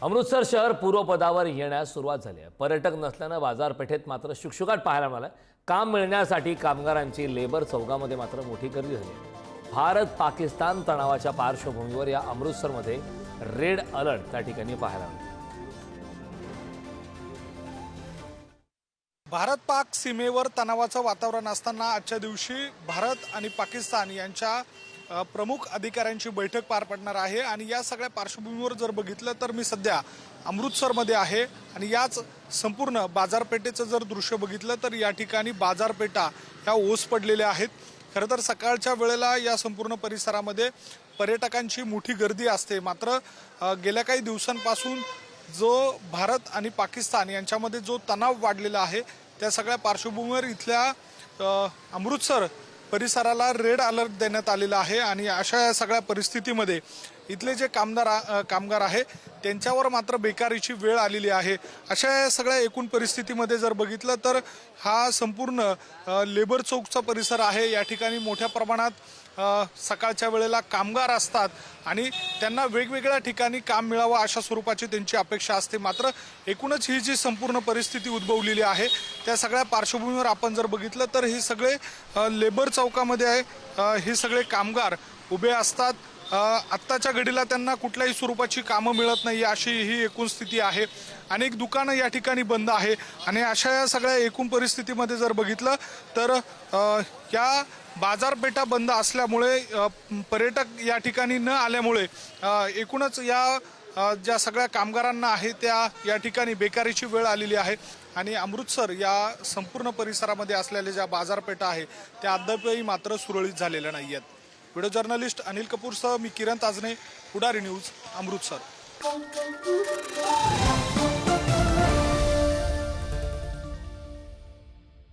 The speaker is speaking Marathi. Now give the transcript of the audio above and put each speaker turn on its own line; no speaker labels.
अमृतसर शहर पूर्वपदावर येण्यास सुरुवात झाली आहे। पर्यटक नसल्याने बाजारपेठेत मात्र शुकशुकाट पाहायला मिळाला। काम मिळण्यासाठी कामगारांची लेबर चौकामध्ये मात्र मोठी गर्दी झाली आहे। भारत पाकिस्तान तणावाच्या पार्श्वभूमीवर या अमृतसरमध्ये रेड अलर्ट त्या ठिकाणी पाहायला मिळाला।
भारत पाक सीमेवर तणावाचं वातावरण असताना आजच्या दिवशी भारत आणि पाकिस्तान यांच्या प्रमुख अधिकाऱ्यांची बैठक पार पडणार आहे आणि या सगळ्या पार्श्वभूमीवर जर बघितलं तर मी सध्या अमृतसरमध्ये आहे आणि याच संपूर्ण बाजारपेठेचं जर दृश्य बघितलं तर या ठिकाणी बाजारपेठा ह्या ओस पडलेल्या आहेत। खरं तर सकाळच्या वेळेला या संपूर्ण परिसरामध्ये पर्यटकांची मोठी गर्दी असते, मात्र गेल्या काही दिवसांपासून जो भारत आणि पाकिस्तान यांच्यामध्ये जो तणाव वाढलेला आहे त्या सगळ्या पार्श्वभूमीवर इथल्या अमृतसर परिसराला रेड अलर्ट देण्यात आलेला आहे आणि अशा या सगळ्या परिस्थितीमध्ये इथले जे कामगार आहे त्यांच्यावर मात्र बेकारीची वेळ आलेली आहे। अशा या सगळ्या एकूण परिस्थितीमध्ये जर बघितलं तर हा संपूर्ण लेबर चौकचा परिसर आहे। या ठिकाणी मोठ्या प्रमाणात सकाळच्या वेळेला कामगार असतात आणि त्यांना वेगवेगळ्या ठिकाणी काम मिळावं अशा स्वरूपाची त्यांची अपेक्षा असते, मात्र एकूणच ही जी संपूर्ण परिस्थिती उद्भवलेली आहे त्या सगळ्या पार्श्वभूमीवर आपण जर बघितलं तर हे सगळे लेबर चौकामध्ये आहे, हे सगळे कामगार उभे असतात। आत्ताच्या घडीला त्यांना कुठल्याही स्वरूपाची कामं मिळत नाही अशी ही एकूण स्थिती आहे। अनेक दुकानं या ठिकाणी बंद आहे आणि अशा या सगळ्या एकूण परिस्थितीमध्ये जर बघितलं तर या बाजारपेठा बंद असल्यामुळे पर्यटक या ठिकाणी न आल्यामुळे एकूणच या ज्या सगळ्या कामगारांना आहे त्या या ठिकाणी बेकारीची वेळ आलेली आहे आणि अमृतसर या संपूर्ण परिसरामध्ये असलेल्या ज्या बाजारपेठा आहे त्या अद्यापही मात्र सुरळीत झालेल्या नाही आहेत। व्हिडिओ जर्नलिस्ट अनिल कपूरसह मी किरण ताजने, पुढारी न्यूज, अमृतसर।